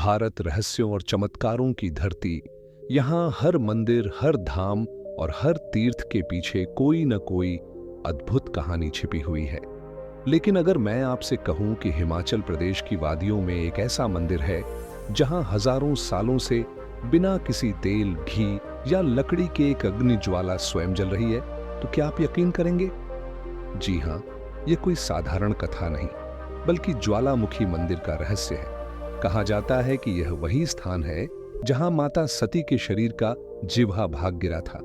भारत रहस्यों और चमत्कारों की धरती। यहाँ हर मंदिर, हर धाम और हर तीर्थ के पीछे कोई न कोई अद्भुत कहानी छिपी हुई है। लेकिन अगर मैं आपसे कहूं कि हिमाचल प्रदेश की वादियों में एक ऐसा मंदिर है जहां हजारों सालों से बिना किसी तेल, घी या लकड़ी के एक अग्नि ज्वाला स्वयं जल रही है, तो क्या आप यकीन करेंगे? जी हां, ये कोई साधारण कथा नहीं, बल्कि ज्वालामुखी मंदिर का रहस्य है। कहा जाता है कि यह वही स्थान है जहां माता सती के शरीर का जिह्वा भाग गिरा था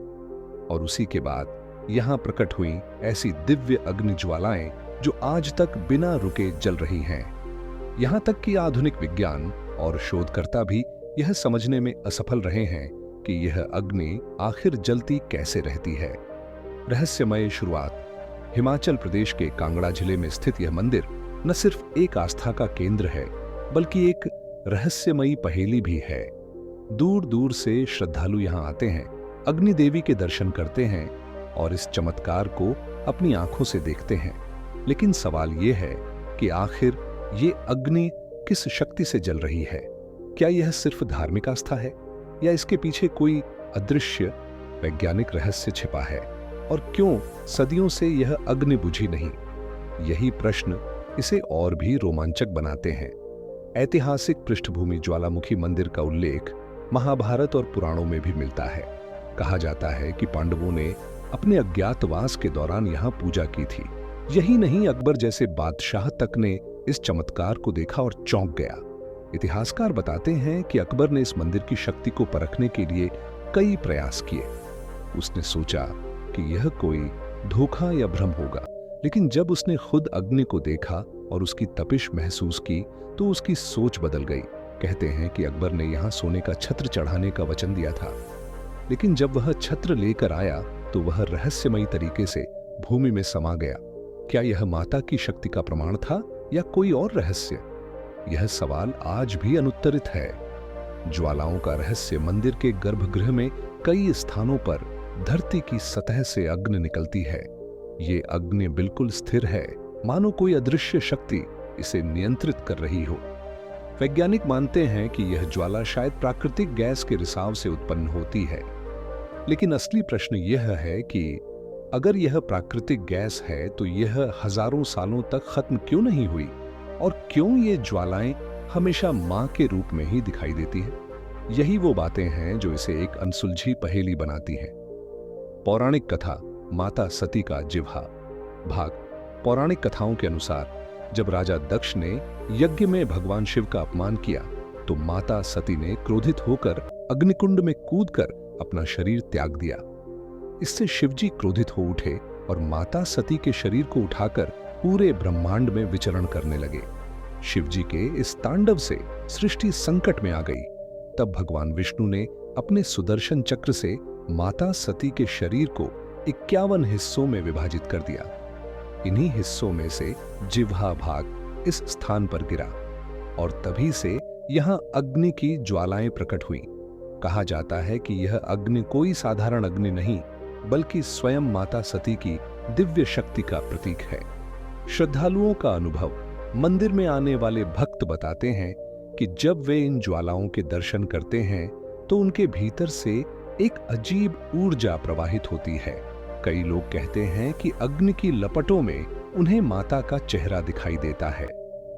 और उसी के बाद यहां प्रकट हुई ऐसी दिव्य अग्नि ज्वालाएं जो आज तक बिना रुके जल रही हैं। यहां तक कि आधुनिक विज्ञान और शोधकर्ता भी यह समझने में असफल रहे हैं कि यह अग्नि आखिर जलती कैसे रहती है। रहस्यमय शुरुआत। हिमाचल प्रदेश के कांगड़ा जिले में स्थित यह मंदिर न सिर्फ एक आस्था का केंद्र है, बल्कि एक रहस्यमयी पहेली भी है। दूर दूर से श्रद्धालु यहां आते हैं, अग्नि देवी के दर्शन करते हैं और इस चमत्कार को अपनी आंखों से देखते हैं। लेकिन सवाल यह है कि आखिर ये अग्नि किस शक्ति से जल रही है? क्या यह सिर्फ धार्मिक आस्था है या इसके पीछे कोई अदृश्य वैज्ञानिक रहस्य छिपा है? और क्यों सदियों से यह अग्नि बुझी नहीं? यही प्रश्न इसे और भी रोमांचक बनाते हैं। ऐतिहासिक पृष्ठभूमि। ज्वालामुखी मंदिर का उल्लेख महाभारत और पुराणों में भी मिलता है। कहा जाता है कि पांडवों ने अपने अज्ञातवास के दौरान यहां पूजा की थी। यही नहीं, अकबर जैसे बादशाह तक ने इस चमत्कार को देखा और चौंक गया। इतिहासकार बताते हैं कि अकबर ने इस मंदिर की शक्ति को परखने के लिए कई प्रयास किए। उसने सोचा कि यह कोई धोखा या भ्रम होगा, लेकिन जब उसने खुद अग्नि को देखा और उसकी तपिश महसूस की तो उसकी सोच बदल गई। कहते हैं कि अकबर ने यहां सोने का छत्र चढ़ाने का वचन दिया था, लेकिन जब वह छत्र लेकर आया तो वह रहस्यमयी तरीके से भूमि में समा गया। क्या यह माता की शक्ति का प्रमाण था या कोई और रहस्य? यह सवाल आज भी अनुत्तरित है। ज्वालाओं का रहस्य। मंदिर के गर्भगृह में कई स्थानों पर धरती की सतह से अग्नि निकलती है। ये अग्नि बिल्कुल स्थिर है, मानो कोई अदृश्य शक्ति इसे नियंत्रित कर रही हो। वैज्ञानिक मानते हैं कि यह ज्वाला शायद प्राकृतिक गैस के रिसाव से उत्पन्न होती है। लेकिन असली प्रश्न यह है कि अगर यह प्राकृतिक गैस है तो यह हजारों सालों तक खत्म क्यों नहीं हुई? और क्यों ये ज्वालाएं हमेशा मां के रूप में ही दिखाई देती है? यही वो बातें हैं जो इसे एक अनसुलझी पहेली बनाती हैं। पौराणिक कथा। माता सती का जिह्वा। भाग। पौराणिक कथाओं के अनुसार जब राजा दक्ष ने यज्ञ में भगवान शिव का अपमान किया तो माता सती ने क्रोधित होकर अग्निकुंड में कूदकर अपना शरीर त्याग दिया। इससे शिवजी क्रोधित हो उठे और माता सती के शरीर को उठाकर पूरे ब्रह्मांड में विचरण करने लगे। शिवजी के इस तांडव से सृष्टि संकट में आ गई। तब भगवान विष्णु ने अपने सुदर्शन चक्र से माता सती के शरीर को 51 हिस्सों में विभाजित कर दिया। इन्हीं हिस्सों में से जिह्वा भाग इस स्थान पर गिरा और तभी से यहां अग्नि की ज्वालाएं प्रकट हुई। कहा जाता है कि यह अग्नि कोई साधारण अग्नि नहीं, बल्कि स्वयं माता सती की दिव्य शक्ति का प्रतीक है। श्रद्धालुओं का अनुभव। मंदिर में आने वाले भक्त बताते हैं कि जब वे इन ज्वालाओं के दर्शन करते हैं तो उनके भीतर से एक अजीब ऊर्जा प्रवाहित होती है। कई लोग कहते हैं कि अग्नि की लपटों में उन्हें माता का चेहरा दिखाई देता है।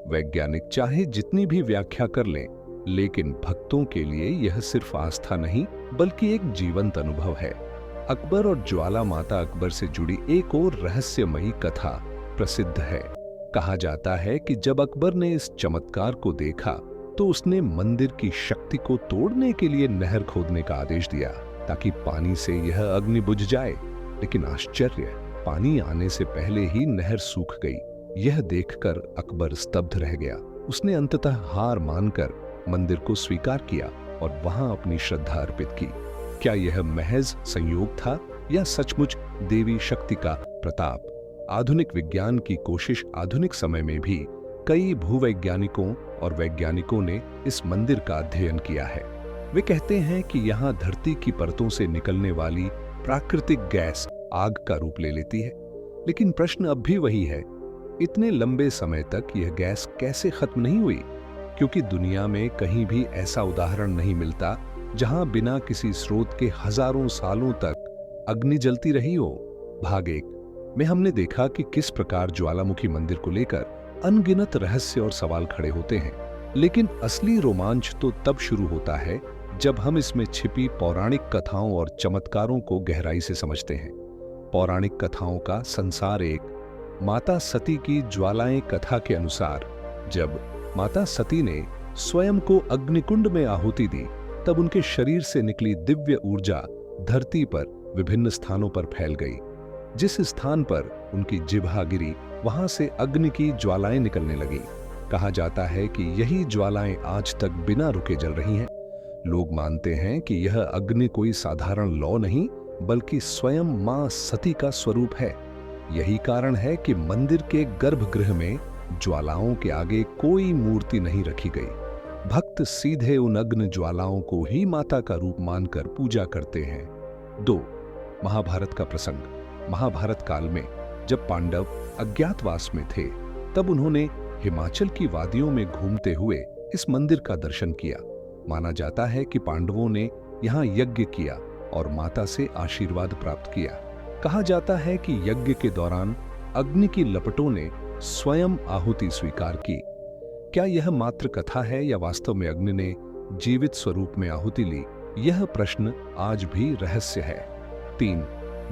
वैज्ञानिक चाहे जितनी भी व्याख्या कर लें, लेकिन भक्तों के लिए यह सिर्फ आस्था नहीं, बल्कि एक जीवंत अनुभव है। अकबर और ज्वाला माता अकबर से जुड़ी एक और रहस्यमयी कथा प्रसिद्ध है। कहा जाता है कि जब अकबर ने इस चमत्कार को देखा तो उसने मंदिर की शक्ति को तोड़ने के लिए नहर खोदने का आदेश दिया ताकि पानी से यह अग्नि बुझ जाए। लेकिन आश्चर्य, पानी आने से पहले ही नहर सूख गई। यह देखकर अकबर स्तब्ध रह गया। उसने अंततः हार मानकर मंदिर को स्वीकार किया और वहां अपनी श्रद्धा अर्पित की। क्या यह महज संयोग था या सचमुच देवी शक्ति का प्रताप? आधुनिक विज्ञान की कोशिश। आधुनिक समय में भी कई भूवैज्ञानिकों और वैज्ञानिकों ने इस मंदिर का अध्ययन किया है। वे कहते हैं कि यहाँ धरती की परतों से निकलने वाली प्राकृतिक गैस आग का रूप ले लेती है। लेकिन प्रश्न अब भी वही है, इतने लंबे समय तक यह गैस कैसे खत्म नहीं हुई? क्योंकि दुनिया में कहीं भी ऐसा उदाहरण नहीं मिलता जहां बिना किसी स्रोत के हजारों सालों तक अग्नि जलती रही हो। भाग 1 में हमने देखा कि किस प्रकार ज्वालामुखी मंदिर को लेकर अनगिनत रहस्य और सवाल खड़े होते हैं, लेकिन असली रोमांच तो तब शुरू होता है जब हम इसमें छिपी पौराणिक कथाओं और चमत्कारों को गहराई से समझते हैं। पौराणिक कथाओं का संसार एक माता सती की ज्वालाएं कथा के अनुसार, जब माता सती ने स्वयं को अग्निकुंड में आहुति दी, तब उनके शरीर से निकली दिव्य ऊर्जा धरती पर विभिन्न स्थानों पर फैल गई। जिस स्थान पर उनकी जिह्वा गिरी, वहां से अग्नि की ज्वालाएं निकलने लगी। कहा जाता है कि यही ज्वालाएं आज तक बिना रुके जल रही हैं। लोग मानते हैं कि यह अग्नि कोई साधारण लौ नहीं, बल्कि स्वयं मां सती का स्वरूप है। यही कारण है कि मंदिर के गर्भगृह में ज्वालाओं के आगे कोई मूर्ति नहीं रखी गई। भक्त सीधे उन अग्नि ज्वालाओं को ही माता का रूप मानकर पूजा करते हैं। 2 महाभारत का प्रसंग। महाभारत काल में जब पांडव अज्ञातवास में थे, तब उन्होंने हिमाचल की वादियों में घूमते हुए इस मंदिर का दर्शन किया। माना जाता है कि पांडवों ने यहाँ यज्ञ किया और माता से आशीर्वाद प्राप्त किया। कहा जाता है कि यज्ञ के दौरान अग्नि की लपटों ने स्वयं आहुति स्वीकार की। क्या यह मात्र कथा है या वास्तव में अग्नि ने जीवित स्वरूप में आहुति ली? यह प्रश्न आज भी रहस्य है। 3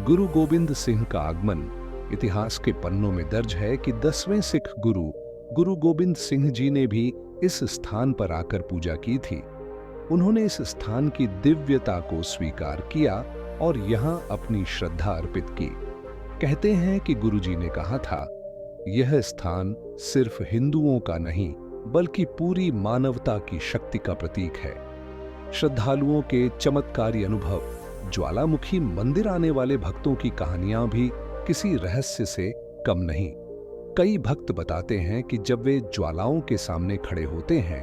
गुरु गोबिंद सिंह का आगमन। इतिहास के पन्नों में दर्ज है कि 10वें सिख गुरु गोबिंद सिंह जी ने भी इस स्थान पर आकर पूजा की थी। उन्होंने इस स्थान की दिव्यता को स्वीकार किया और यहाँ अपनी श्रद्धा अर्पित की। कहते हैं कि गुरुजी ने कहा था, यह स्थान सिर्फ हिंदुओं का नहीं, बल्कि पूरी मानवता की शक्ति का प्रतीक है। श्रद्धालुओं के चमत्कारी अनुभव, ज्वालामुखी मंदिर आने वाले भक्तों की कहानियां भी किसी रहस्य से कम नहीं। कई भक्त बताते हैं कि जब वे ज्वालाओं के सामने खड़े होते हैं,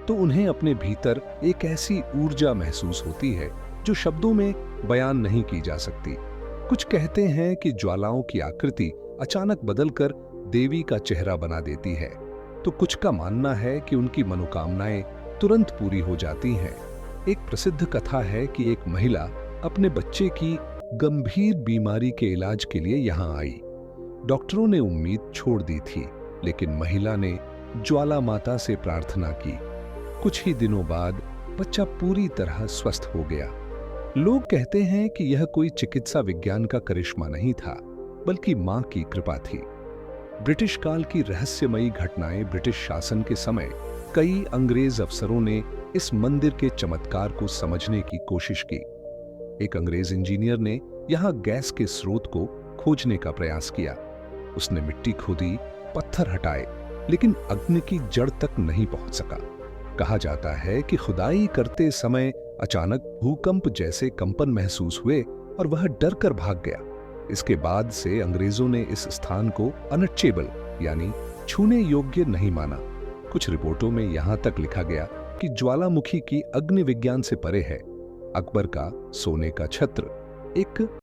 तो उन्हें अपने भीतर एक ऐसी ऊर्जा महसूस होती है जो शब्दों में बयान नहीं की जा सकती। कुछ कहते हैं कि ज्वालाओं की आकृति अचानक बदलकर देवी का चेहरा बना देती है, तो कुछ का मानना है कि उनकी मनोकामनाएं तुरंत पूरी हो जाती हैं। एक प्रसिद्ध कथा है कि एक महिला अपने बच्चे की गंभीर बीमारी के इलाज के लिए यहाँ आई। डॉक्टरों ने उम्मीद छोड़ दी थी, लेकिन महिला ने ज्वाला माता से प्रार्थना की। कुछ ही दिनों बाद बच्चा पूरी तरह स्वस्थ हो गया। लोग कहते हैं कि यह कोई चिकित्सा विज्ञान का करिश्मा नहीं था, बल्कि मां की कृपा थी। ब्रिटिश काल की रहस्यमयी घटनाएं। ब्रिटिश शासन के समय कई अंग्रेज अफसरों ने इस मंदिर के चमत्कार को समझने की कोशिश की। एक अंग्रेज इंजीनियर ने यहाँ गैस के स्रोत को खोजने का प्रयास किया। उसने मिट्टी खोदी, पत्थर हटाए, लेकिन अग्नि की जड़ तक नहीं पहुंच सका। कहा जाता है कि खुदाई करते समय अचानक भूकंप जैसे कंपन महसूस हुए और वह डर कर भाग गया। इसके बाद से अंग्रेजों ने इस स्थान को अनटचेबल यानी छूने योग्य नहीं माना। कुछ रिपोर्टों में यहां तक लिखा गया कि ज्वालामुखी की अग्नि विज्ञान से परे है। अकबर का सोने का छत्र एक